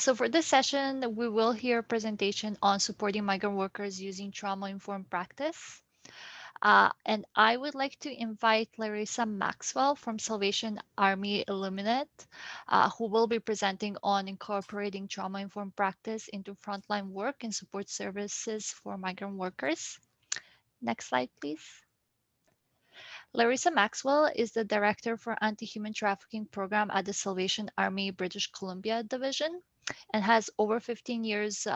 So for this session, we will hear a presentation on supporting migrant workers using trauma-informed practice. And I would like to invite Larissa Maxwell from Salvation Army Illuminate, who will be presenting on incorporating trauma-informed practice into frontline work and support services for migrant workers. Next slide, please. Larissa Maxwell is the Director for Anti-Human Trafficking Program at the Salvation Army British Columbia Division and has over 15 years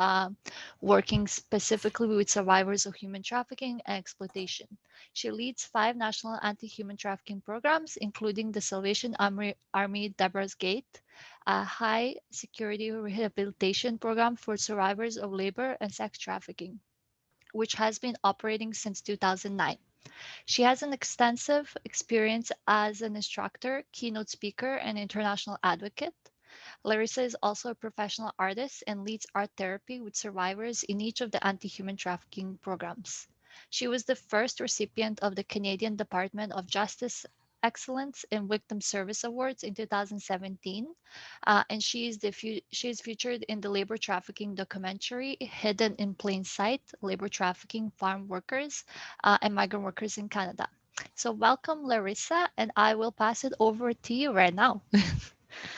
working specifically with survivors of human trafficking and exploitation. She leads 5 national anti-human trafficking programs, including the Salvation Army Deborah's Gate, a high security rehabilitation program for survivors of labor and sex trafficking, which has been operating since 2009. She has an extensive experience as an instructor, keynote speaker, and international advocate. Larissa is also a professional artist and leads art therapy with survivors in each of the anti-human trafficking programs. She was the first recipient of the Canadian Department of Justice Excellence in Victim Service Awards in 2017, and she is featured in the labor trafficking documentary Hidden in Plain Sight: Labor Trafficking, Farm Workers, and Migrant Workers in Canada. So welcome, Larissa, and I will pass it over to you right now.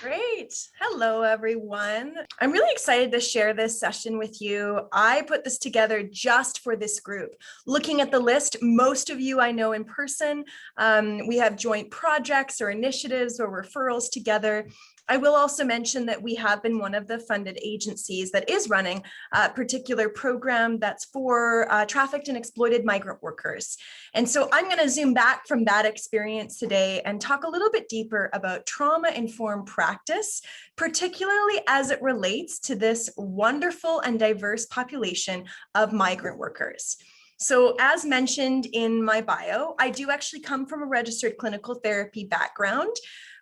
Great. Hello, everyone. I'm really excited to share this session with you. I put this together just for this group. Looking at the list, most of you I know in person. We have joint projects or initiatives or referrals together. I will also mention that we have been one of the funded agencies that is running a particular program that's for trafficked and exploited migrant workers. And so I'm going to zoom back from that experience today and talk a little bit deeper about trauma-informed practice, particularly as it relates to this wonderful and diverse population of migrant workers. So as mentioned in my bio, I do actually come from a registered clinical therapy background.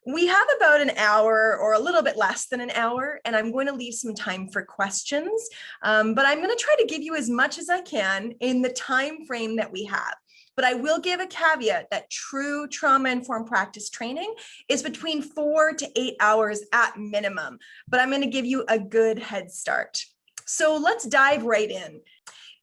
We have about an hour or a little bit less than an hour, and I'm going to leave some time for questions, but I'm going to try to give you as much as I can in the time frame that we have. But I will give a caveat that true trauma-informed practice training is between 4 to 8 hours at minimum, but I'm going to give you a good head start. So let's dive right in.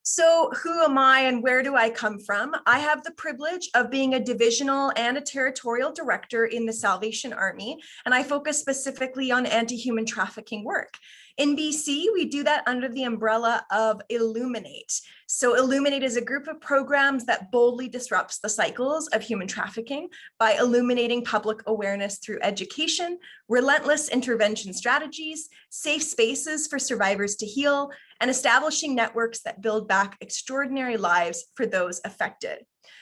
So who am I and where do I come from? I have the privilege of being a divisional and a territorial director in the Salvation Army, and I focus specifically on anti-human trafficking work. In BC, we do that under the umbrella of Illuminate. So Illuminate is a group of programs that boldly disrupts the cycles of human trafficking by illuminating public awareness through education, relentless intervention strategies, safe spaces for survivors to heal, and establishing networks that build back extraordinary lives for those affected.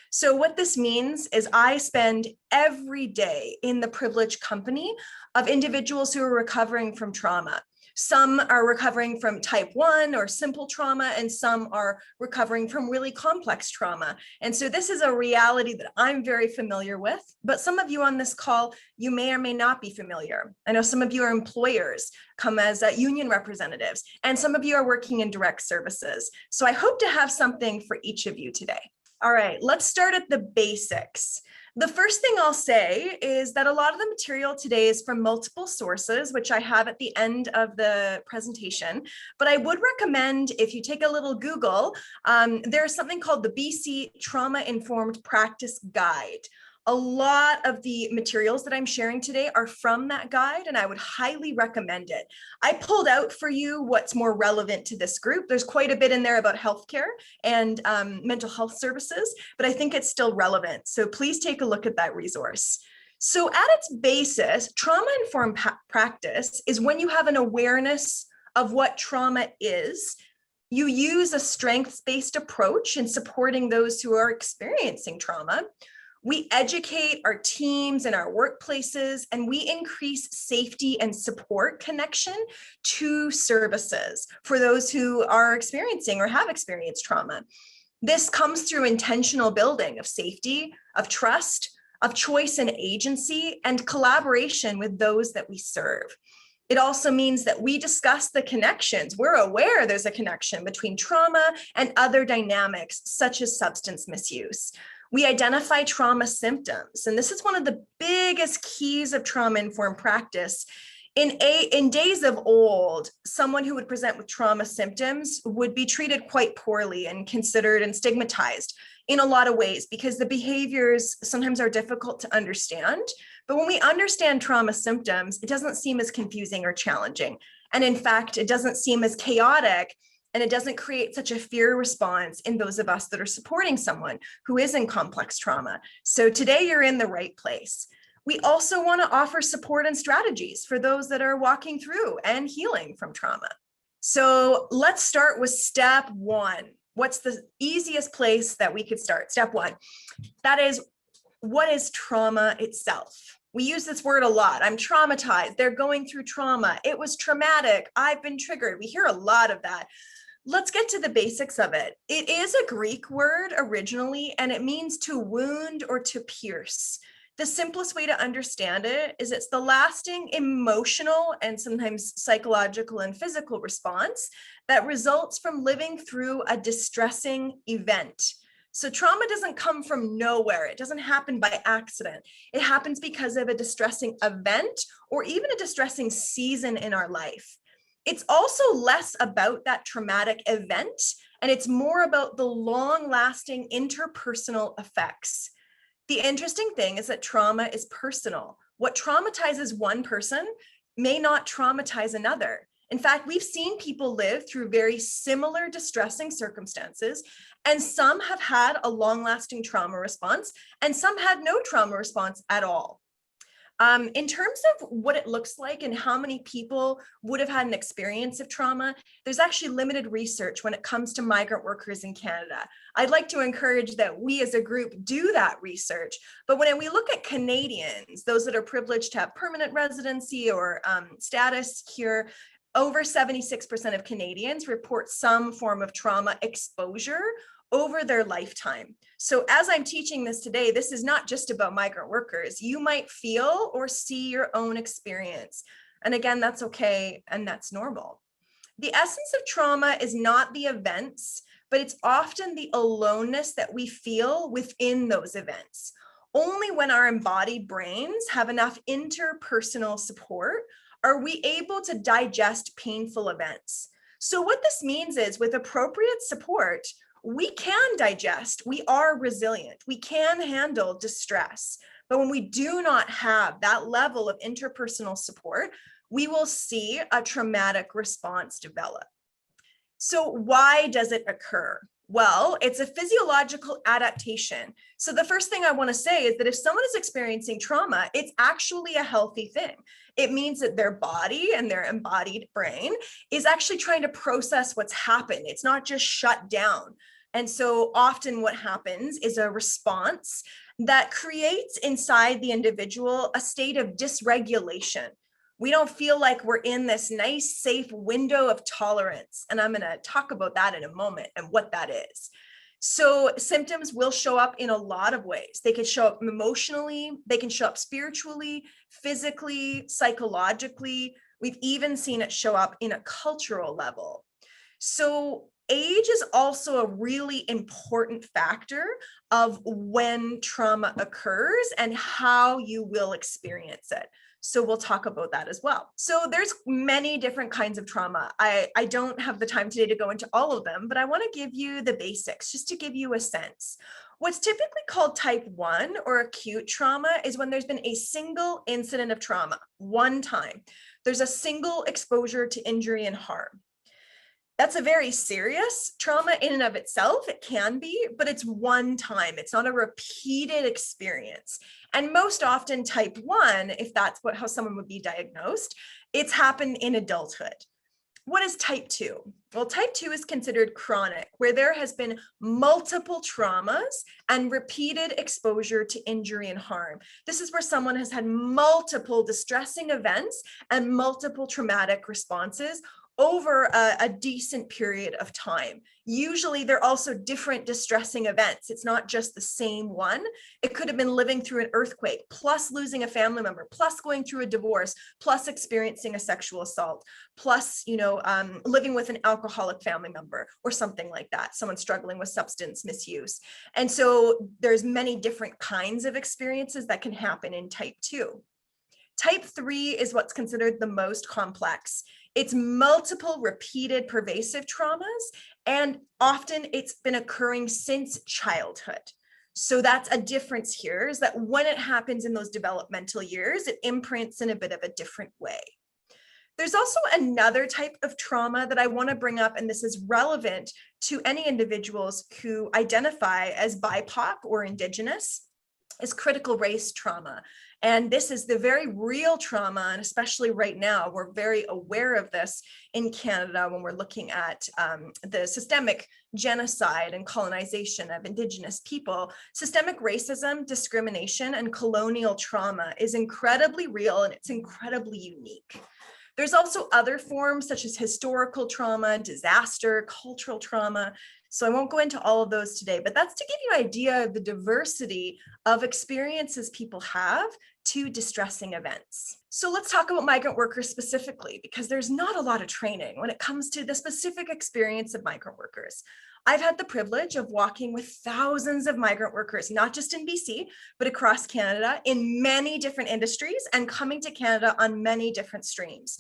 So what this means is I spend every day in the privileged company of individuals who are recovering from trauma. Some are recovering from type 1 or simple trauma, and some are recovering from really complex trauma. And so this is a reality that I'm very familiar with, but some of you on this call, you may or may not be familiar. I know some of you are employers, come as union representatives, and some of you are working in direct services. So I hope to have something for each of you today. All right, let's start at the basics. The first thing I'll say is that a lot of the material today is from multiple sources, which I have at the end of the presentation, but I would recommend if you take a little Google, there's something called the BC Trauma Informed Practice Guide. A lot of the materials that I'm sharing today are from that guide, and I would highly recommend it. I pulled out for you what's more relevant to this group. There's quite a bit in there about healthcare and mental health services, but I think it's still relevant. So please take a look at that resource. So at its basis, trauma-informed practice is when you have an awareness of what trauma is. You use a strengths-based approach in supporting those who are experiencing trauma. We educate our teams and our workplaces, and we increase safety and support connection to services for those who are experiencing or have experienced trauma. This comes through intentional building of safety, of trust, of choice and agency, and collaboration with those that we serve. It also means that we discuss the connections. We're aware there's a connection between trauma and other dynamics, such as substance misuse. We identify trauma symptoms, and this is one of the biggest keys of trauma-informed practice, In days of old, someone who would present with trauma symptoms would be treated quite poorly and considered and stigmatized in a lot of ways because the behaviors sometimes are difficult to understand. But when we understand trauma symptoms, it doesn't seem as confusing or challenging. And in fact, it doesn't seem as chaotic, and it doesn't create such a fear response in those of us that are supporting someone who is in complex trauma. So today you're in the right place. We also want to offer support and strategies for those that are walking through and healing from trauma. So let's start with step one. What's the easiest place that we could start? Step one, that is, what is trauma itself? We use this word a lot. I'm traumatized. They're going through trauma. It was traumatic. I've been triggered. We hear a lot of that. Let's get to the basics of it. It is a Greek word originally, and it means to wound or to pierce. The simplest way to understand it is it's the lasting emotional and sometimes psychological and physical response that results from living through a distressing event. So trauma doesn't come from nowhere. It doesn't happen by accident. It happens because of a distressing event or even a distressing season in our life. It's also less about that traumatic event, and it's more about the long-lasting interpersonal effects. The interesting thing is that trauma is personal. What traumatizes one person may not traumatize another. In fact, we've seen people live through very similar distressing circumstances, and some have had a long-lasting trauma response, and some had no trauma response at all. In terms of what it looks like and how many people would have had an experience of trauma, there's actually limited research when it comes to migrant workers in Canada. I'd like to encourage that we as a group do that research. But when we look at Canadians, those that are privileged to have permanent residency or status here, over 76% of Canadians report some form of trauma exposure over their lifetime. So as I'm teaching this today, this is not just about migrant workers. You might feel or see your own experience. And again, that's okay and that's normal. The essence of trauma is not the events, but it's often the aloneness that we feel within those events. Only when our embodied brains have enough interpersonal support are we able to digest painful events. So what this means is with appropriate support, we can digest, we are resilient, we can handle distress. But when we do not have that level of interpersonal support, we will see a traumatic response develop. So why does it occur? Well, it's a physiological adaptation. So the first thing I want to say is that if someone is experiencing trauma, it's actually a healthy thing. It means that their body and their embodied brain is actually trying to process what's happened. It's not just shut down. And so often what happens is a response that creates inside the individual a state of dysregulation. We don't feel like we're in this nice, safe window of tolerance. And I'm going to talk about that in a moment and what that is. So symptoms will show up in a lot of ways. They can show up emotionally, they can show up spiritually, physically, psychologically. We've even seen it show up in a cultural level. So age is also a really important factor of when trauma occurs and how you will experience it. So we'll talk about that as well. So there's many different kinds of trauma. I don't have the time today to go into all of them, but I want to give you the basics just to give you a sense. What's typically called type 1 or acute trauma is when there's been a single incident of trauma, one time. There's a single exposure to injury and harm. That's a very serious trauma in and of itself. It can be, but it's one time. It's not a repeated experience. And most often type 1, if that's how someone would be diagnosed, it's happened in adulthood. What is type 2? Well, type 2 is considered chronic, where there has been multiple traumas and repeated exposure to injury and harm. This is where someone has had multiple distressing events and multiple traumatic responses over a decent period of time. Usually they're also different distressing events. It's not just the same one. It could have been living through an earthquake, plus losing a family member, plus going through a divorce, plus experiencing a sexual assault, plus, living with an alcoholic family member or something like that, someone struggling with substance misuse. And so there's many different kinds of experiences that can happen in type 2. Type 3 is what's considered the most complex. It's multiple repeated pervasive traumas, and often it's been occurring since childhood. So that's a difference here, is that when it happens in those developmental years, it imprints in a bit of a different way. There's also another type of trauma that I want to bring up, and this is relevant to any individuals who identify as BIPOC or Indigenous, is critical race trauma. And this is the very real trauma, and especially right now, we're very aware of this in Canada when we're looking at the systemic genocide and colonization of Indigenous people. Systemic racism, discrimination, and colonial trauma is incredibly real, and it's incredibly unique. There's also other forms such as historical trauma, disaster, cultural trauma. So I won't go into all of those today, but that's to give you an idea of the diversity of experiences people have to distressing events. So let's talk about migrant workers specifically, because there's not a lot of training when it comes to the specific experience of migrant workers. I've had the privilege of walking with thousands of migrant workers, not just in BC, but across Canada in many different industries and coming to Canada on many different streams.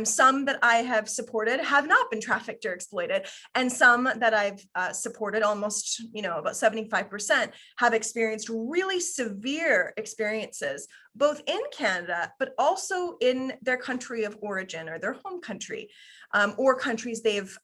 Some that I have supported have not been trafficked or exploited, and some that I've supported, almost, about 75%, have experienced really severe experiences, both in Canada, but also in their country of origin or their home country, or countries they've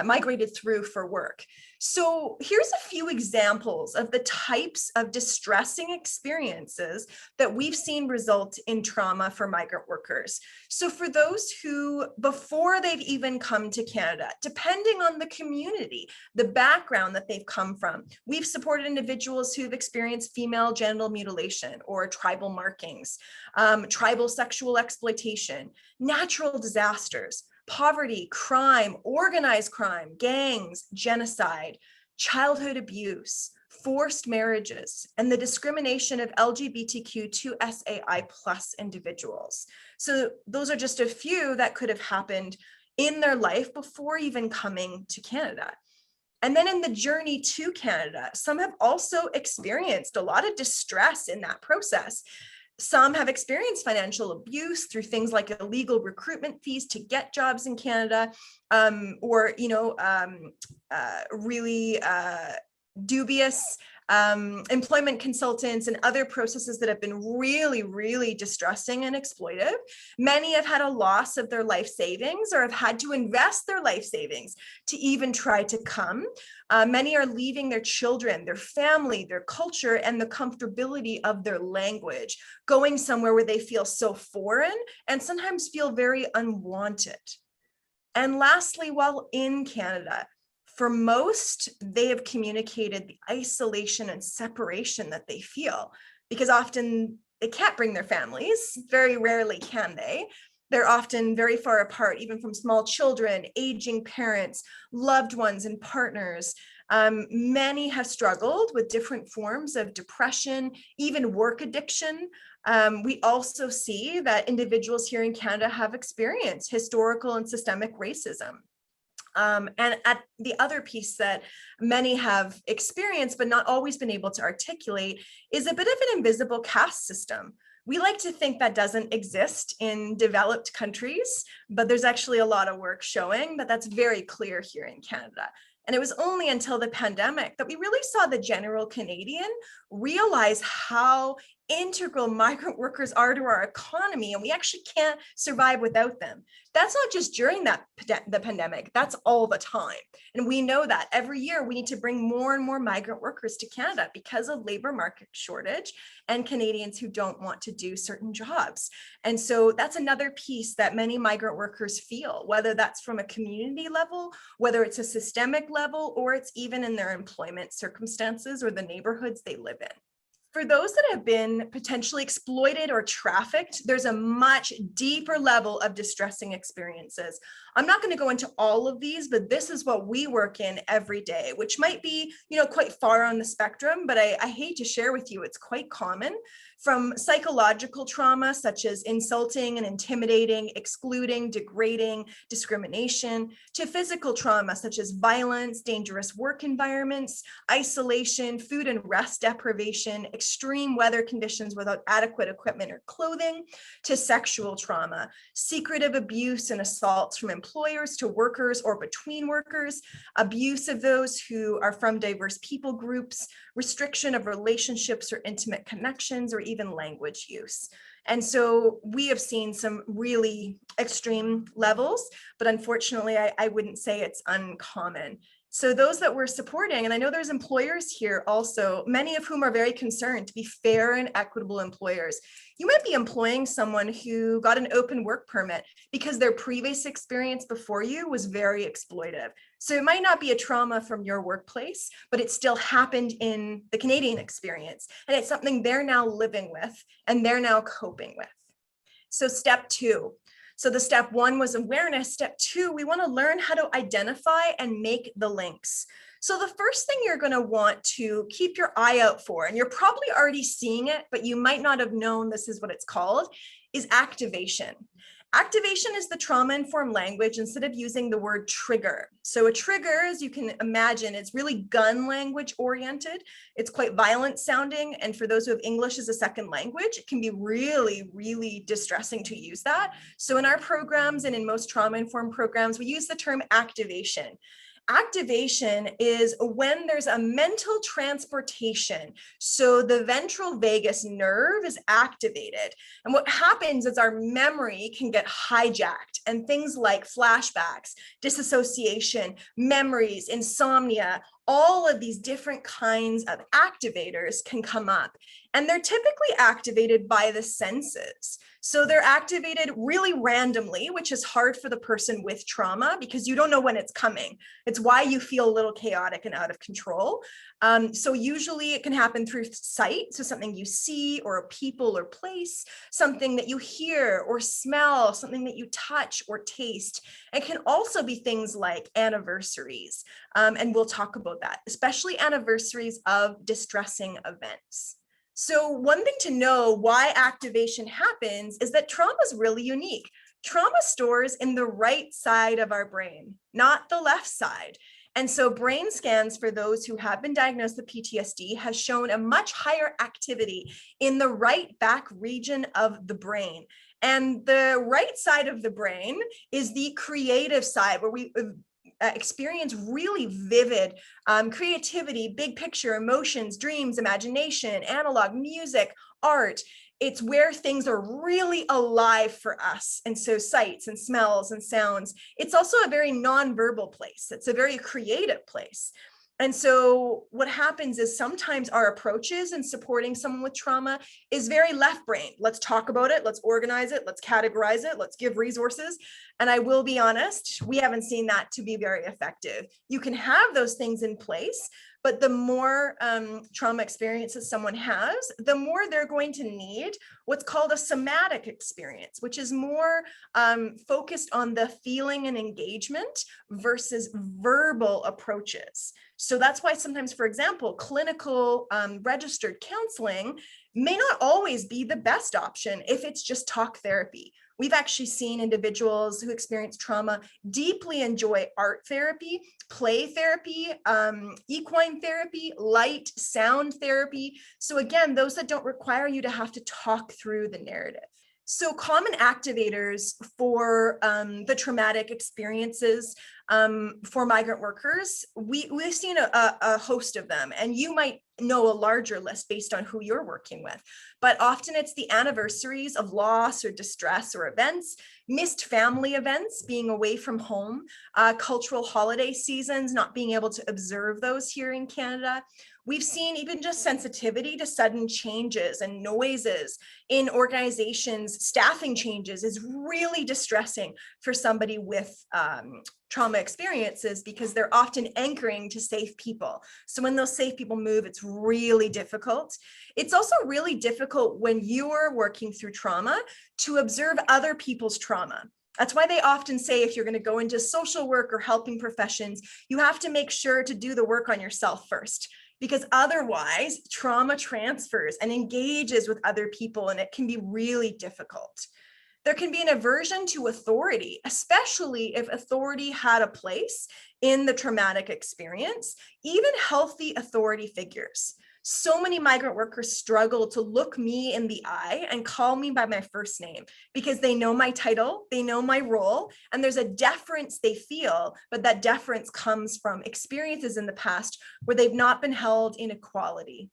migrated through for work. So here's a few examples of the types of distressing experiences that we've seen result in trauma for migrant workers. So for those who, before they've even come to Canada, depending on the community, the background that they've come from, we've supported individuals who've experienced female genital mutilation or tribal markings, tribal sexual exploitation, natural disasters, poverty, crime, organized crime, gangs, genocide, childhood abuse, forced marriages, and the discrimination of LGBTQ2SAI+ individuals. So those are just a few that could have happened in their life before even coming to Canada. And then in the journey to Canada, some have also experienced a lot of distress in that process. Some have experienced financial abuse through things like illegal recruitment fees to get jobs in Canada, or really dubious employment consultants and other processes that have been really, really distressing and exploitive. Many have had a loss of their life savings or have had to invest their life savings to even try to come. Many are leaving their children, their family, their culture, and the comfortability of their language, going somewhere where they feel so foreign and sometimes feel very unwanted. And lastly, while in Canada, for most, they have communicated the isolation and separation that they feel, because often they can't bring their families. Very rarely can they. They're often very far apart, even from small children, aging parents, loved ones, and partners. Many have struggled with different forms of depression, even work addiction. We also see that individuals here in Canada have experienced historical and systemic racism. And at the other piece that many have experienced but not always been able to articulate is a bit of an invisible caste system. We like to think that doesn't exist in developed countries, but there's actually a lot of work showing that that's very clear here in Canada. And it was only until the pandemic that we really saw the general Canadian realize how integral migrant workers are to our economy, and we actually can't survive without them. That's not just during the pandemic, that's all the time. And we know that every year we need to bring more and more migrant workers to Canada because of labor market shortage and Canadians who don't want to do certain jobs. And so that's another piece that many migrant workers feel, whether that's from a community level, whether it's a systemic level, or it's even in their employment circumstances or the neighborhoods they live in. For those that have been potentially exploited or trafficked, there's a much deeper level of distressing experiences. I'm not going to go into all of these, but this is what we work in every day, which might be, quite far on the spectrum, but I hate to share with you, it's quite common. From psychological trauma, such as insulting and intimidating, excluding, degrading, discrimination, to physical trauma, such as violence, dangerous work environments, isolation, food and rest deprivation, extreme weather conditions without adequate equipment or clothing, to sexual trauma, secretive abuse and assaults from employers to workers or between workers, abuse of those who are from diverse people groups, restriction of relationships or intimate connections, or even language use. And so we have seen some really extreme levels, but unfortunately, I wouldn't say it's uncommon. So those that we're supporting, and I know there's employers here also, many of whom are very concerned to be fair and equitable employers. You might be employing someone who got an open work permit because their previous experience before you was very exploitive. So it might not be a trauma from your workplace, but it still happened in the Canadian experience. And it's something they're now living with and they're now coping with. So step 2. So the step 1 was awareness. Step 2, we want to learn how to identify and make the links. So the first thing you're going to want to keep your eye out for, and you're probably already seeing it, but you might not have known this is what it's called, is activation. Activation is the trauma-informed language instead of using the word trigger. So a trigger, as you can imagine, is really gun language oriented. It's quite violent sounding. And for those who have English as a second language, it can be really, really distressing to use that. So in our programs and in most trauma-informed programs, we use the term activation. Activation is when there's a mental transportation. So the ventral vagus nerve is activated. And what happens is our memory can get hijacked, and things like flashbacks, disassociation, memories, insomnia, all of these different kinds of activators can come up. And they're typically activated by the senses. So they're activated really randomly, which is hard for the person with trauma because you don't know when it's coming. It's why you feel a little chaotic and out of control. So usually it can happen through sight. So something you see or a people or place, something that you hear or smell, something that you touch or taste. It can also be things like anniversaries. And we'll talk about that, especially anniversaries of distressing events. So one thing to know why activation happens is that trauma is really unique. Trauma stores in the right side of our brain, not the left side. And so brain scans for those who have been diagnosed with PTSD has shown a much higher activity in the right back region of the brain. And the right side of the brain is the creative side where we experience really vivid creativity, big picture, emotions, dreams, imagination, analog, music, art. It's where things are really alive for us. And so sights and smells and sounds. It's also a very nonverbal place. It's a very creative place. And so what happens is sometimes our approaches in supporting someone with trauma is very left brain. Let's talk about it. Let's organize it. Let's categorize it. Let's give resources. And I will be honest, we haven't seen that to be very effective. You can have those things in place, but the more trauma experiences someone has, the more they're going to need what's called a somatic experience, which is more focused on the feeling and engagement versus verbal approaches. So that's why sometimes, for example, clinical registered counseling may not always be the best option if it's just talk therapy. We've actually seen individuals who experience trauma deeply enjoy art therapy, play therapy, equine therapy, light, sound therapy. So again, those that don't require you to have to talk through the narrative. So common activators for the traumatic experiences for migrant workers, we've seen a host of them, and you might know a larger list based on who you're working with. But often it's the anniversaries of loss or distress or events, missed family events, being away from home, cultural holiday seasons, not being able to observe those here in Canada. We've seen even just sensitivity to sudden changes and noises in organizations. Staffing changes is really distressing for somebody with trauma experiences because they're often anchoring to safe people. So when those safe people move, it's really difficult. It's also really difficult when you're working through trauma to observe other people's trauma. That's why they often say if you're going to go into social work or helping professions, you have to make sure to do the work on yourself first, because otherwise trauma transfers and engages with other people, and it can be really difficult. There can be an aversion to authority, especially if authority had a place in the traumatic experience, even healthy authority figures. So many migrant workers struggle to look me in the eye and call me by my first name because they know my title, they know my role, and there's a deference they feel, but that deference comes from experiences in the past where they've not been held in equality.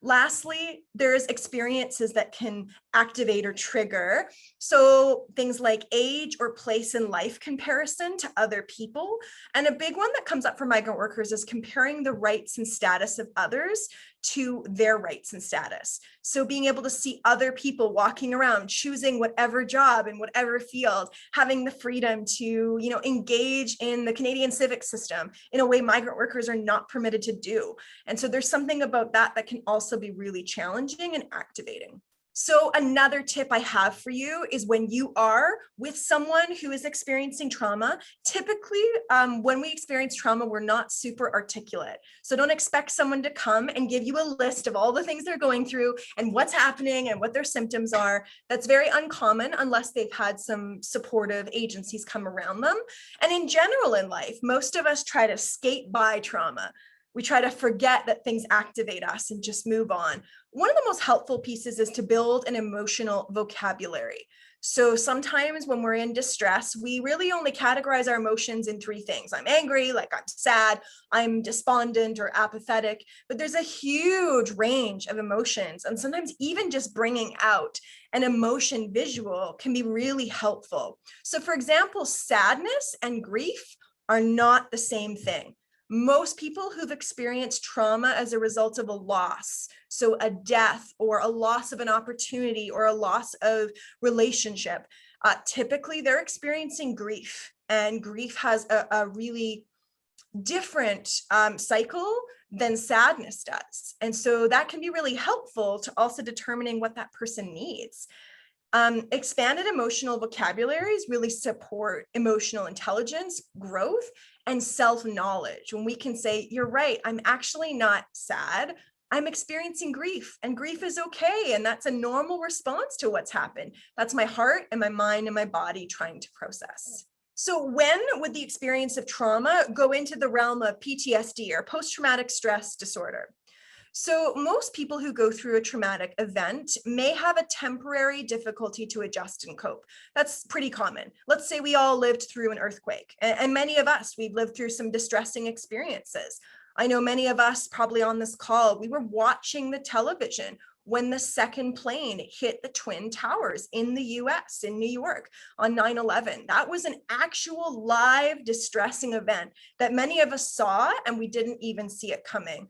Lastly, there's experiences that can activate or trigger. So things like age or place in life comparison to other people. And a big one that comes up for migrant workers is comparing the rights and status of others to their rights and status. So being able to see other people walking around, choosing whatever job in whatever field, having the freedom to, engage in the Canadian civic system in a way migrant workers are not permitted to do. And so there's something about that that can also be really challenging and activating. So another tip I have for you is when you are with someone who is experiencing trauma, typically when we experience trauma, we're not super articulate. So don't expect someone to come and give you a list of all the things they're going through and what's happening and what their symptoms are. That's very uncommon unless they've had some supportive agencies come around them. And in general in life, most of us try to skate by trauma. We try to forget that things activate us and just move on. One of the most helpful pieces is to build an emotional vocabulary. So sometimes when we're in distress, we really only categorize our emotions in 3 things. I'm angry, like I'm sad, I'm despondent or apathetic, but there's a huge range of emotions. And sometimes even just bringing out an emotion visual can be really helpful. So for example, sadness and grief are not the same thing. Most people who've experienced trauma as a result of a loss, so a death or a loss of an opportunity or a loss of relationship, typically they're experiencing grief, and grief has a really different cycle than sadness does. And so that can be really helpful to also determining what that person needs. Expanded emotional vocabularies really support emotional intelligence, growth, and self-knowledge. When we can say, you're right, I'm actually not sad, I'm experiencing grief, and grief is okay. And that's a normal response to what's happened. That's my heart and my mind and my body trying to process. So when would the experience of trauma go into the realm of PTSD or post-traumatic stress disorder? So most people who go through a traumatic event may have a temporary difficulty to adjust and cope. That's pretty common. Let's say we all lived through an earthquake, and many of us, we've lived through some distressing experiences. I know many of us probably on this call, we were watching the television when the second plane hit the Twin Towers in the US, in New York on 9/11. That was an actual live distressing event that many of us saw, and we didn't even see it coming.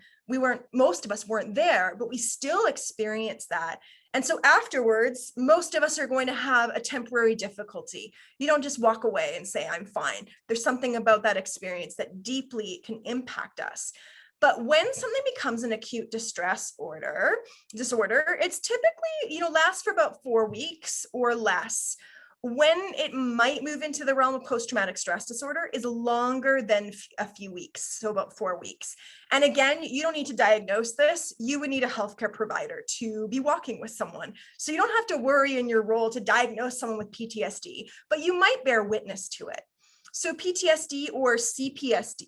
Most of us weren't there, but we still experienced that. And so afterwards, most of us are going to have a temporary difficulty. You don't just walk away and say, I'm fine. There's something about that experience that deeply can impact us. But when something becomes an acute disorder, it's typically, lasts for about 4 weeks or less. When it might move into the realm of post-traumatic stress disorder is longer than a few weeks, so about 4 weeks. And again, you don't need to diagnose this. You would need a healthcare provider to be walking with someone. So you don't have to worry in your role to diagnose someone with PTSD, but you might bear witness to it. So PTSD or CPTSD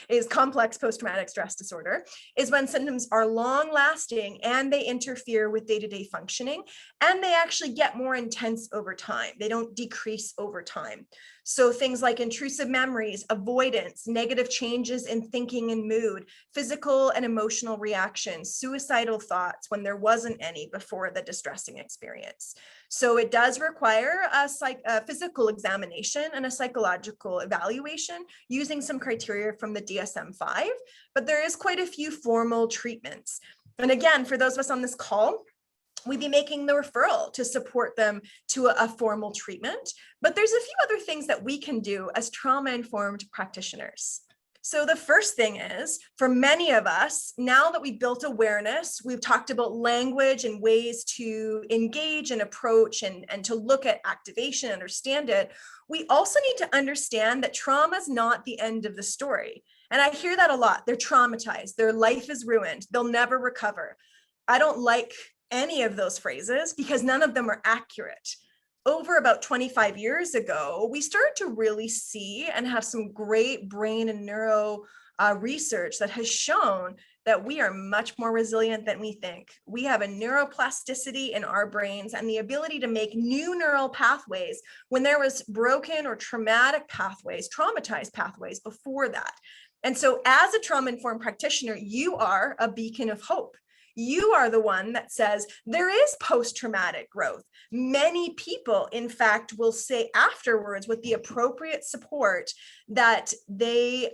is complex post-traumatic stress disorder, is when symptoms are long-lasting and they interfere with day-to-day functioning, and they actually get more intense over time. They don't decrease over time. So things like intrusive memories, avoidance, negative changes in thinking and mood, physical and emotional reactions, suicidal thoughts when there wasn't any before the distressing experience. So it does require a physical examination and a psychological evaluation using some criteria from the DSM-5, but there is quite a few formal treatments. And again, for those of us on this call, we'd be making the referral to support them to a formal treatment. But there's a few other things that we can do as trauma-informed practitioners. So the first thing is, for many of us, now that we've built awareness, we've talked about language and ways to engage and approach and to look at activation, understand it, we also need to understand that trauma is not the end of the story. And I hear that a lot. They're traumatized. Their life is ruined. They'll never recover. I don't like any of those phrases because none of them are accurate. Over about 25 years ago, we started to really see and have some great brain and neuro research that has shown that we are much more resilient than we think. We have a neuroplasticity in our brains and the ability to make new neural pathways when there was broken or traumatic pathways, traumatized pathways before that. And so as a trauma-informed practitioner, you are a beacon of hope. You are the one that says there is post-traumatic growth. Many people, in fact, will say afterwards with the appropriate support that they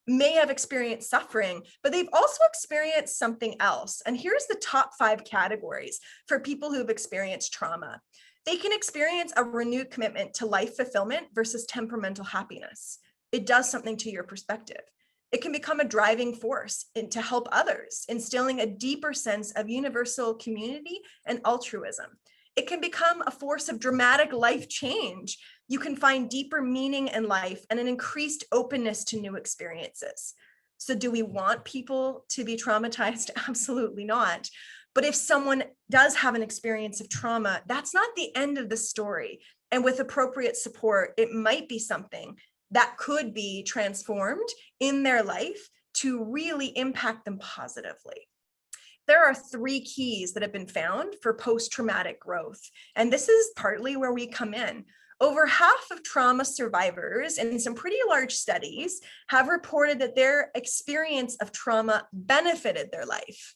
may have experienced suffering, but they've also experienced something else. And here's the top 5 categories for people who've experienced trauma. They can experience a renewed commitment to life fulfillment versus temperamental happiness. It does something to your perspective. It can become a driving force to help others, instilling a deeper sense of universal community and altruism. It can become a force of dramatic life change. You can find deeper meaning in life and an increased openness to new experiences. So do we want people to be traumatized? Absolutely not. But if someone does have an experience of trauma, that's not the end of the story. And with appropriate support, it might be something that could be transformed in their life to really impact them positively. There are 3 keys that have been found for post-traumatic growth. And this is partly where we come in. Over half of trauma survivors in some pretty large studies have reported that their experience of trauma benefited their life.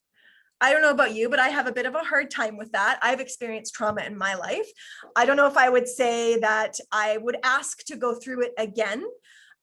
I don't know about you, but I have a bit of a hard time with that. I've experienced trauma in my life. I don't know if I would say that I would ask to go through it again.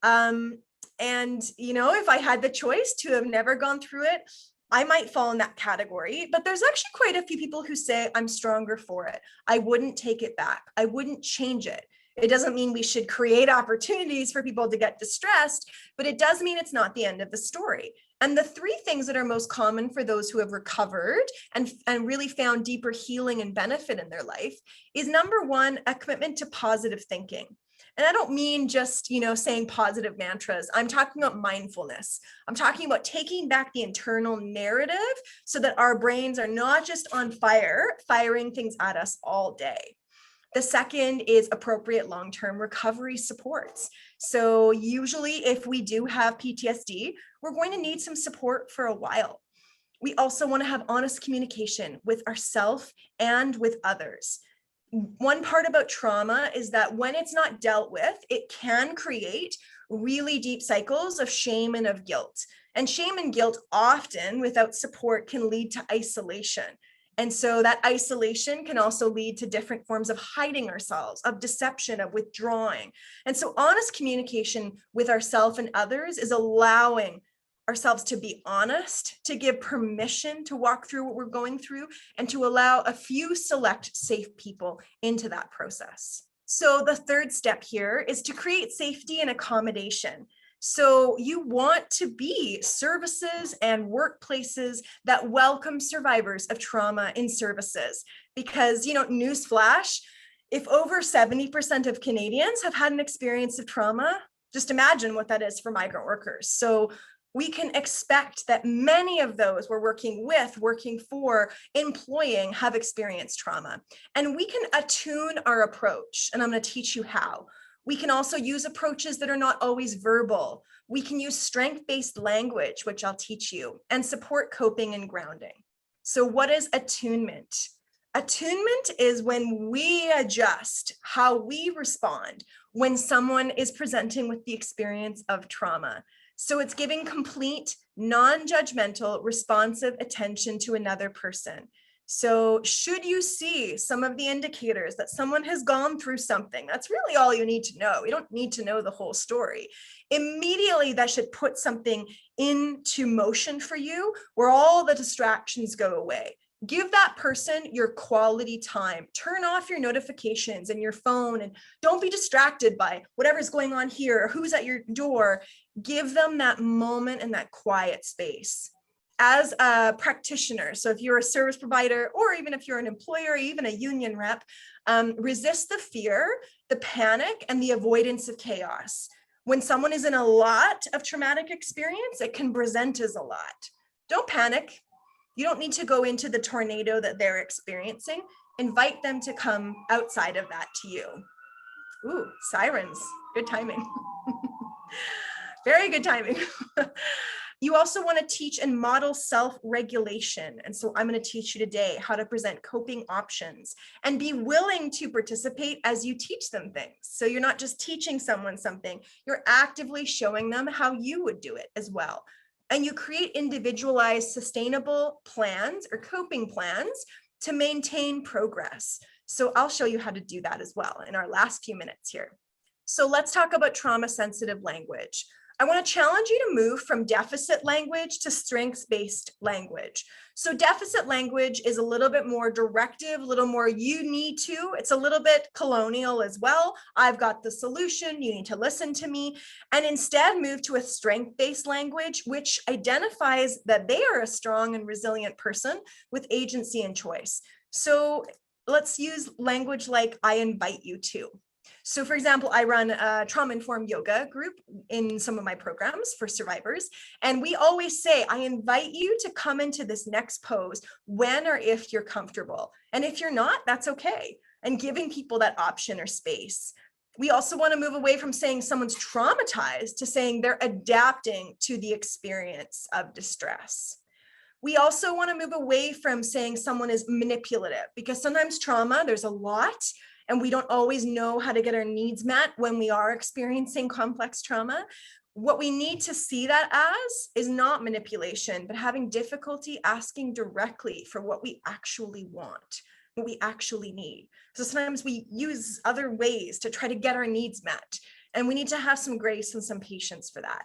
And, if I had the choice to have never gone through it, I might fall in that category. But there's actually quite a few people who say I'm stronger for it. I wouldn't take it back. I wouldn't change it. It doesn't mean we should create opportunities for people to get distressed, but it does mean it's not the end of the story. And the 3 things that are most common for those who have recovered and really found deeper healing and benefit in their life is number 1, a commitment to positive thinking. And I don't mean just, saying positive mantras. I'm talking about mindfulness. I'm talking about taking back the internal narrative so that our brains are not just on fire, firing things at us all day. The second is appropriate long-term recovery supports. So usually if we do have PTSD, we're going to need some support for a while. We also want to have honest communication with ourselves and with others. One part about trauma is that when it's not dealt with, it can create really deep cycles of shame and of guilt. And shame and guilt often, without support, can lead to isolation. And so that isolation can also lead to different forms of hiding ourselves, of deception, of withdrawing. And so honest communication with ourselves and others is allowing ourselves to be honest, to give permission to walk through what we're going through, and to allow a few select safe people into that process. So the third step here is to create safety and accommodation. So you want to be services and workplaces that welcome survivors of trauma in services, because, newsflash, if over 70% of Canadians have had an experience of trauma, just imagine what that is for migrant workers. So we can expect that many of those we're working with, working for, employing have experienced trauma. And we can attune our approach, and I'm going to teach you how. We can also use approaches that are not always verbal. We can use strength-based language, which I'll teach you, and support coping and grounding. So what is attunement? Attunement is when we adjust how we respond when someone is presenting with the experience of trauma. So it's giving complete, non-judgmental, responsive attention to another person. So should you see some of the indicators that someone has gone through something, that's really all you need to know. You don't need to know the whole story. Immediately, that should put something into motion for you where all the distractions go away. Give that person your quality time. Turn off your notifications and your phone, and don't be distracted by whatever's going on here or who's at your door. Give them that moment and that quiet space. As a practitioner, so if you're a service provider, or even if you're an employer, or even a union rep, resist the fear, the panic, and the avoidance of chaos. When someone is in a lot of traumatic experience, it can present as a lot. Don't panic. You don't need to go into the tornado that they're experiencing. Invite them to come outside of that to you. Ooh, sirens, good timing. Very good timing. You also want to teach and model self-regulation. And so I'm going to teach you today how to present coping options and be willing to participate as you teach them things. So you're not just teaching someone something, you're actively showing them how you would do it as well. And you create individualized, sustainable plans or coping plans to maintain progress. So I'll show you how to do that as well in our last few minutes here. So let's talk about trauma-sensitive language. I want to challenge you to move from deficit language to strengths-based language. So deficit language is a little bit more directive, a little more you need to. It's a little bit colonial as well. I've got the solution. You need to listen to me. And instead move to a strength-based language, which identifies that they are a strong and resilient person with agency and choice. So let's use language like I invite you to. So for example, I run a trauma-informed yoga group in some of my programs for survivors. And we always say, I invite you to come into this next pose when or if you're comfortable. And if you're not, that's okay. And giving people that option or space. We also want to move away from saying someone's traumatized to saying they're adapting to the experience of distress. We also want to move away from saying someone is manipulative, because sometimes trauma, there's a lot, and we don't always know how to get our needs met when we are experiencing complex trauma. What we need to see that as is not manipulation, but having difficulty asking directly for what we actually want, what we actually need. So sometimes we use other ways to try to get our needs met, and we need to have some grace and some patience for that.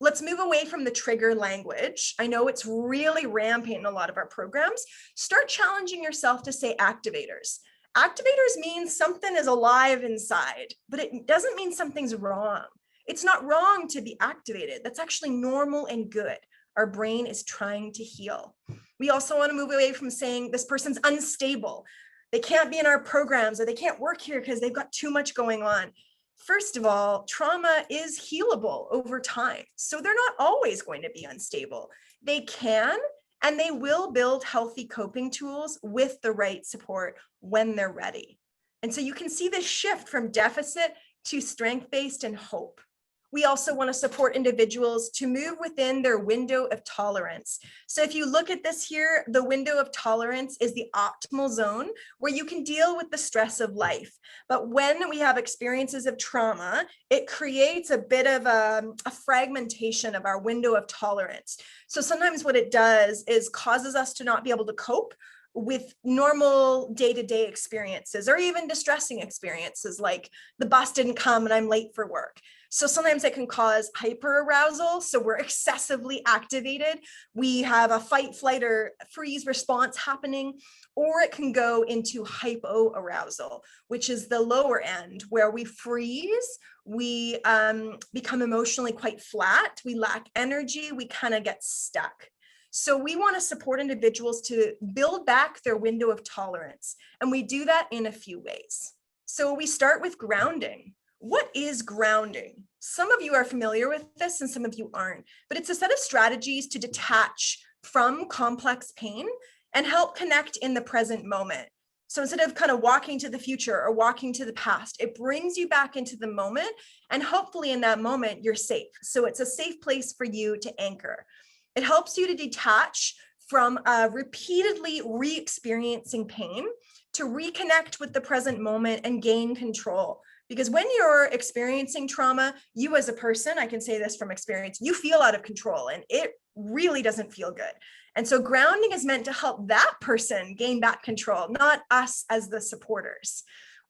Let's move away from the trigger language. I know it's really rampant in a lot of our programs. Start challenging yourself to say activators. Activators mean something is alive inside, but it doesn't mean something's wrong. It's not wrong to be activated. That's actually normal and good. Our brain is trying to heal. We also want to move away from saying this person's unstable. They can't be in our programs, or they can't work here because they've got too much going on. First of all, trauma is healable over time. So they're not always going to be unstable. They can and they will build healthy coping tools with the right support when they're ready. And so you can see this shift from deficit to strength-based and hope. We also want to support individuals to move within their window of tolerance. So if you look at this here, the window of tolerance is the optimal zone where you can deal with the stress of life. But when we have experiences of trauma, it creates a bit of a fragmentation of our window of tolerance. So sometimes what it does is causes us to not be able to cope with normal day-to-day experiences, or even distressing experiences like the bus didn't come and I'm late for work. So sometimes it can cause hyperarousal. So we're excessively activated. We have a fight, flight, or freeze response happening, or it can go into hypoarousal, which is the lower end where we freeze, we become emotionally quite flat, we lack energy, we kind of get stuck. So we want to support individuals to build back their window of tolerance. And we do that in a few ways. So we start with grounding. What is grounding? Some of you are familiar with this and some of you aren't, but it's a set of strategies to detach from complex pain and help connect in the present moment. So instead of kind of walking to the future or walking to the past, it brings you back into the moment, and hopefully in that moment you're safe. So it's a safe place for you to anchor. It helps you to detach from repeatedly re-experiencing pain to reconnect with the present moment and gain control. Because when you're experiencing trauma, you as a person, I can say this from experience, you feel out of control and it really doesn't feel good. And so grounding is meant to help that person gain back control, not us as the supporters.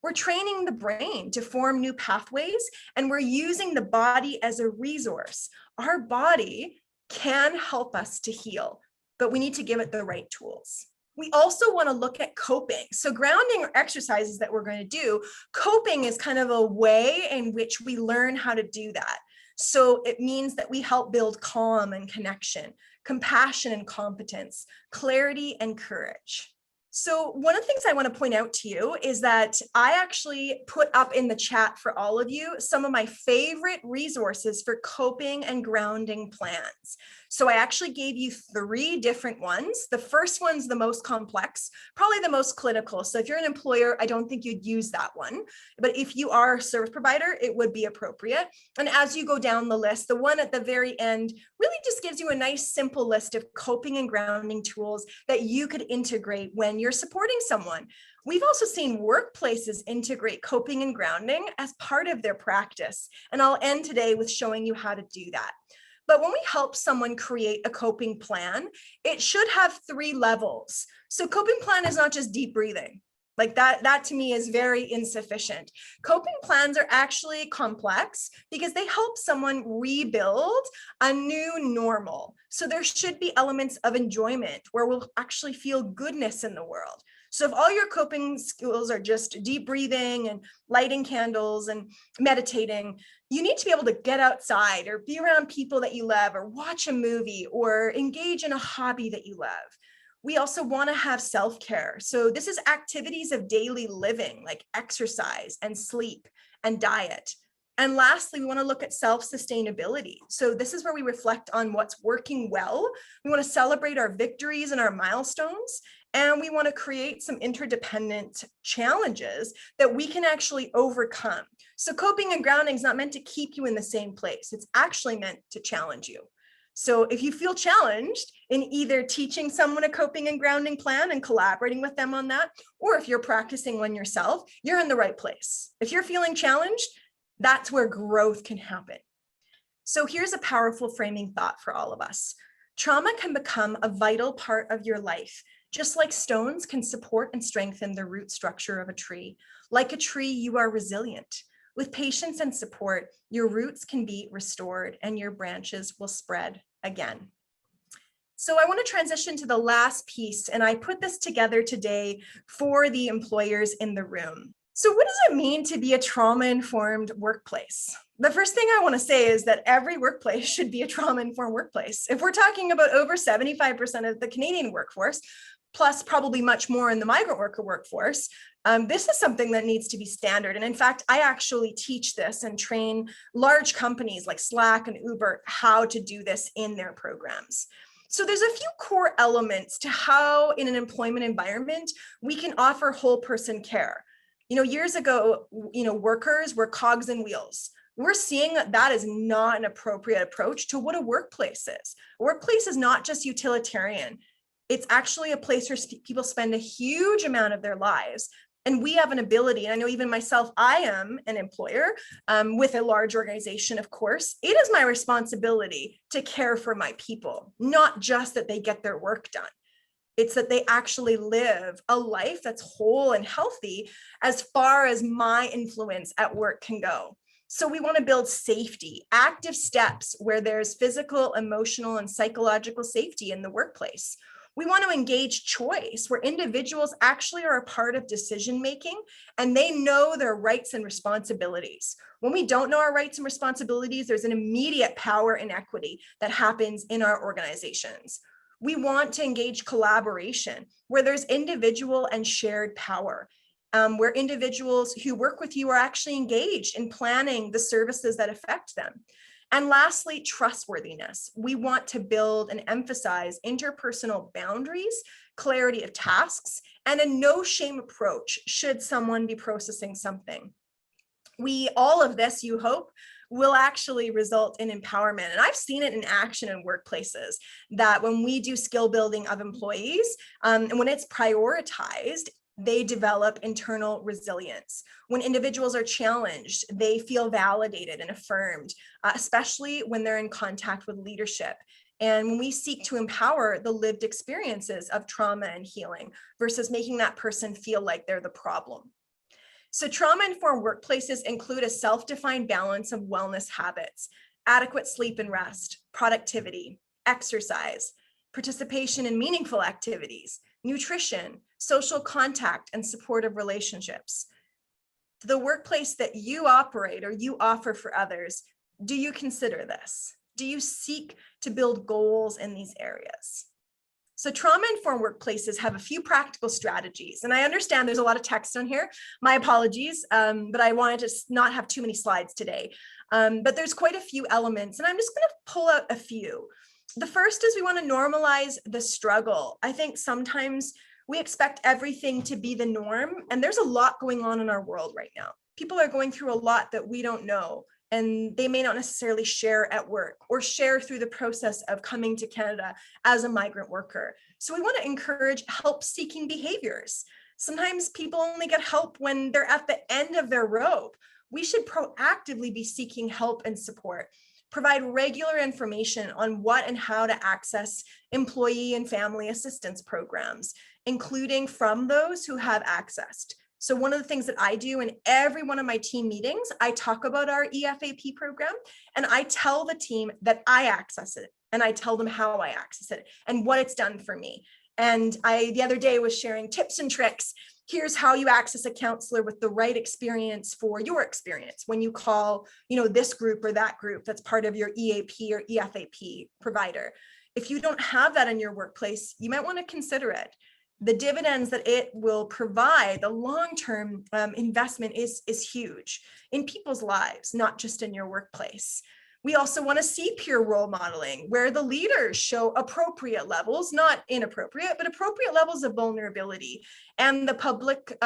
We're training the brain to form new pathways, and we're using the body as a resource. Our body can help us to heal, but we need to give it the right tools. We also want to look at coping. So grounding or exercises that we're going to do, coping is kind of a way in which we learn how to do that. So it means that we help build calm and connection, compassion and competence, clarity and courage. So one of the things I want to point out to you is that I actually put up in the chat for all of you some of my favorite resources for coping and grounding plans. So I actually gave you 3 different ones. The first one's the most complex, probably the most clinical. So if you're an employer, I don't think you'd use that one. But if you are a service provider, it would be appropriate. And as you go down the list, the one at the very end really just gives you a nice, simple list of coping and grounding tools that you could integrate when you're supporting someone. We've also seen workplaces integrate coping and grounding as part of their practice. And I'll end today with showing you how to do that. But when we help someone create a coping plan, it should have 3 levels. So coping plan is not just deep breathing. Like that to me is very insufficient. Coping plans are actually complex because they help someone rebuild a new normal. So there should be elements of enjoyment where we'll actually feel goodness in the world. So if all your coping skills are just deep breathing and lighting candles and meditating, you need to be able to get outside or be around people that you love or watch a movie or engage in a hobby that you love. We also want to have self-care. So this is activities of daily living like exercise and sleep and diet. And lastly, we want to look at self-sustainability. So this is where we reflect on what's working well. We want to celebrate our victories and our milestones. And we want to create some interdependent challenges that we can actually overcome. So coping and grounding is not meant to keep you in the same place. It's actually meant to challenge you. So if you feel challenged in either teaching someone a coping and grounding plan and collaborating with them on that, or if you're practicing one yourself, you're in the right place. If you're feeling challenged, that's where growth can happen. So here's a powerful framing thought for all of us. Trauma can become a vital part of your life, just like stones can support and strengthen the root structure of a tree. Like a tree, you are resilient. With patience and support, your roots can be restored and your branches will spread again. So I want to transition to the last piece, and I put this together today for the employers in the room. So what does it mean to be a trauma-informed workplace? The first thing I want to say is that every workplace should be a trauma-informed workplace. If we're talking about over 75% of the Canadian workforce, plus probably much more in the migrant worker workforce, this is something that needs to be standard. And in fact, I actually teach this and train large companies like Slack and Uber how to do this in their programs. So there's a few core elements to how in an employment environment, we can offer whole person care. Years ago, workers were cogs and wheels. We're seeing that is not an appropriate approach to what a workplace is. A workplace is not just utilitarian. It's actually a place where people spend a huge amount of their lives. And we have an ability, and I know even myself, I am an employer with a large organization, of course. It is my responsibility to care for my people, not just that they get their work done. It's that they actually live a life that's whole and healthy as far as my influence at work can go. So we want to build safety, active steps where there's physical, emotional, and psychological safety in the workplace. We want to engage choice where individuals actually are a part of decision making and they know their rights and responsibilities. When we don't know our rights and responsibilities, there's an immediate power inequity that happens in our organizations. We want to engage collaboration where there's individual and shared power, where individuals who work with you are actually engaged in planning the services that affect them. And lastly, trustworthiness. We want to build and emphasize interpersonal boundaries, clarity of tasks, and a no shame approach should someone be processing something. All of this, you hope, will actually result in empowerment. And I've seen it in action in workplaces that when we do skill building of employees, and when it's prioritized, they develop internal resilience. When individuals are challenged, they feel validated and affirmed, especially when they're in contact with leadership. And when we seek to empower the lived experiences of trauma and healing versus making that person feel like they're the problem. So trauma-informed workplaces include a self-defined balance of wellness habits, adequate sleep and rest, productivity, exercise, participation in meaningful activities, nutrition, social contact, and supportive relationships. The workplace that you operate or you offer for others, do you consider this? Do you seek to build goals in these areas? So trauma-informed workplaces have a few practical strategies, and I understand there's a lot of text on here. My apologies, but I wanted to not have too many slides today. But there's quite a few elements, and I'm just going to pull out a few. The first is we want to normalize the struggle. I think sometimes we expect everything to be the norm, and there's a lot going on in our world right now. People are going through a lot that we don't know, and they may not necessarily share at work or share through the process of coming to Canada as a migrant worker. So we want to encourage help-seeking behaviors. Sometimes people only get help when they're at the end of their rope. We should proactively be seeking help and support. Provide regular information on what and how to access employee and family assistance programs, including from those who have accessed. So one of the things that I do in every one of my team meetings, I talk about our EFAP program, and I tell the team that I access it, and I tell them how I access it and what it's done for me. And I, the other day, was sharing tips and tricks. Here's how you access a counselor with the right experience for your experience when you call, this group or that group that's part of your EAP or EFAP provider. If you don't have that in your workplace, you might want to consider it. The dividends that it will provide, the long-term investment is huge in people's lives, not just in your workplace. We also want to see peer role modeling where the leaders show appropriate levels, not inappropriate, but appropriate levels of vulnerability, and the public,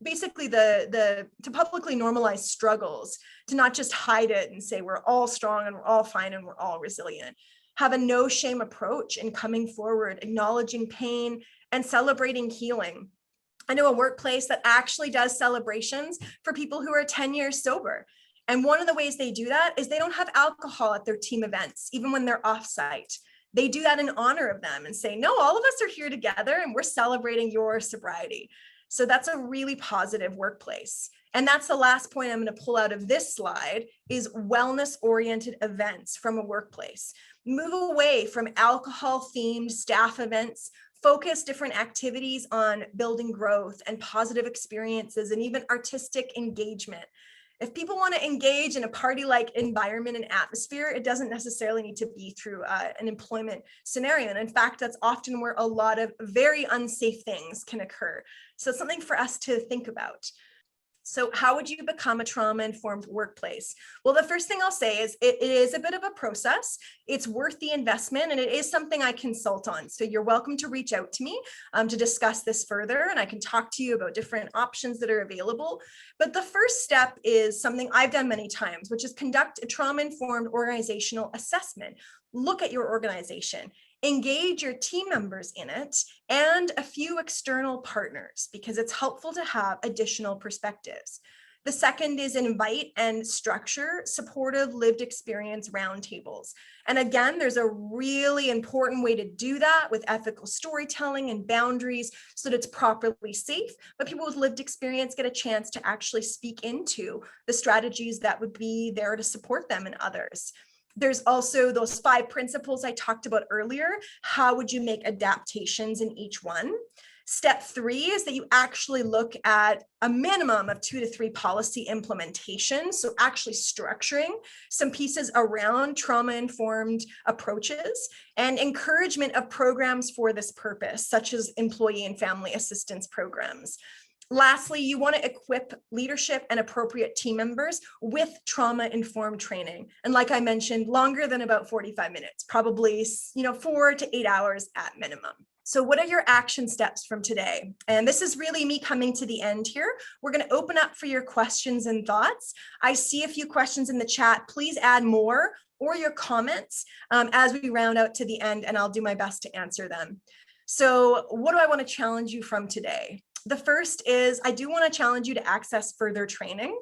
basically to publicly normalize struggles, to not just hide it and say we're all strong and we're all fine and we're all resilient. Have a no shame approach in coming forward, acknowledging pain and celebrating healing. I know a workplace that actually does celebrations for people who are 10 years sober. And one of the ways they do that is they don't have alcohol at their team events, even when they're offsite. They do that in honor of them and say, no, all of us are here together and we're celebrating your sobriety. So that's a really positive workplace. And that's the last point I'm going to pull out of this slide is wellness-oriented events from a workplace. Move away from alcohol-themed staff events, focus different activities on building growth and positive experiences and even artistic engagement. If people want to engage in a party-like environment and atmosphere, it doesn't necessarily need to be through an employment scenario. And in fact, that's often where a lot of very unsafe things can occur. So it's something for us to think about. So how would you become a trauma-informed workplace? Well, the first thing I'll say is it is a bit of a process. It's worth the investment, and it is something I consult on. So you're welcome to reach out to me to discuss this further, and I can talk to you about different options that are available. But the first step is something I've done many times, which is conduct a trauma-informed organizational assessment. Look at your organization. Engage your team members in it and a few external partners because it's helpful to have additional perspectives. The second is invite and structure supportive lived experience roundtables. And again, there's a really important way to do that with ethical storytelling and boundaries so that it's properly safe, but people with lived experience get a chance to actually speak into the strategies that would be there to support them and others. There's also those 5 principles I talked about earlier. How would you make adaptations in each one? Step 3 is that you actually look at a minimum of 2 to 3 policy implementations. So actually structuring some pieces around trauma-informed approaches and encouragement of programs for this purpose, such as employee and family assistance programs. Lastly, you want to equip leadership and appropriate team members with trauma-informed training. And like I mentioned, longer than about 45 minutes, probably 4 to 8 hours at minimum. So what are your action steps from today? And this is really me coming to the end here. We're going to open up for your questions and thoughts. I see a few questions in the chat. Please add more or your comments as we round out to the end, and I'll do my best to answer them. So what do I want to challenge you from today? The first is I do want to challenge you to access further training.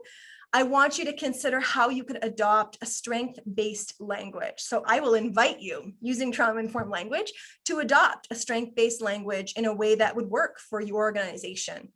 I want you to consider how you could adopt a strength-based language. So I will invite you, using trauma-informed language, to adopt a strength-based language in a way that would work for your organization.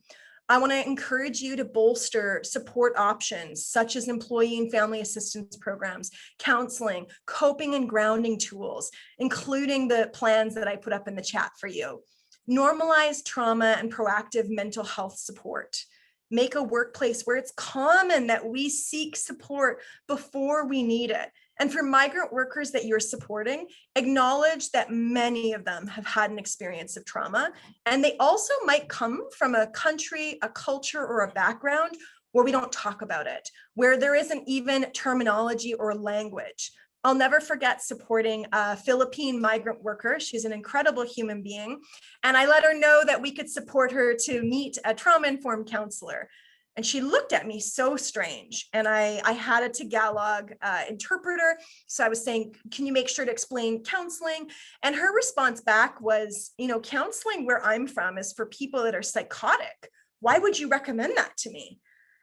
I want to encourage you to bolster support options such as employee and family assistance programs, counseling, coping and grounding tools, including the plans that I put up in the chat for you. Normalize trauma and proactive mental health support. Make a workplace where it's common that we seek support before we need it. And for migrant workers that you're supporting, acknowledge that many of them have had an experience of trauma, and they also might come from a country, a culture, or a background where we don't talk about it, where there isn't even terminology or language. I'll never forget supporting a Philippine migrant worker. She's an incredible human being. And I let her know that we could support her to meet a trauma-informed counselor. And she looked at me so strange. And I had a Tagalog interpreter. So I was saying, can you make sure to explain counseling? And her response back was, counseling where I'm from is for people that are psychotic. Why would you recommend that to me?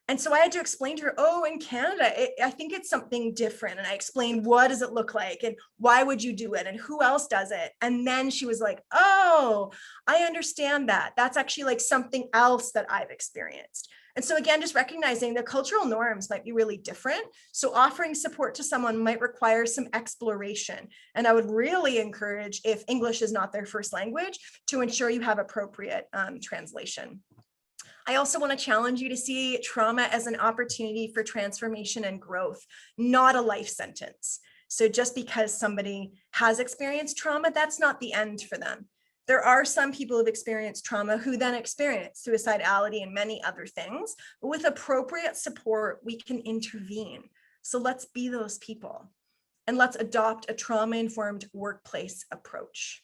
And so I had to explain to her, oh, in Canada, I think it's something different. And I explained, what does it look like? And why would you do it? And who else does it? And then she was like, oh, I understand that. That's actually like something else that I've experienced. And so again, just recognizing the cultural norms might be really different. So offering support to someone might require some exploration. And I would really encourage, if English is not their first language, to ensure you have appropriate translation. I also want to challenge you to see trauma as an opportunity for transformation and growth, not a life sentence. So just because somebody has experienced trauma, that's not the end for them. There are some people who've experienced trauma who then experience suicidality and many other things, but with appropriate support, we can intervene. So let's be those people, and let's adopt a trauma-informed workplace approach.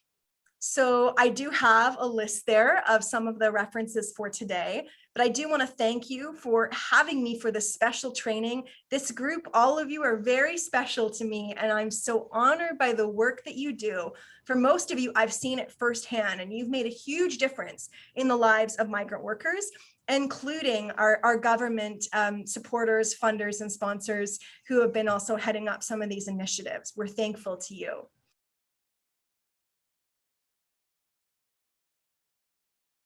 So I do have a list there of some of the references for today, but I do want to thank you for having me for this special training. This group, all of you are very special to me, and I'm so honored by the work that you do. For most of you, I've seen it firsthand, and you've made a huge difference in the lives of migrant workers, including our government supporters, funders, and sponsors who have been also heading up some of these initiatives. We're thankful to you.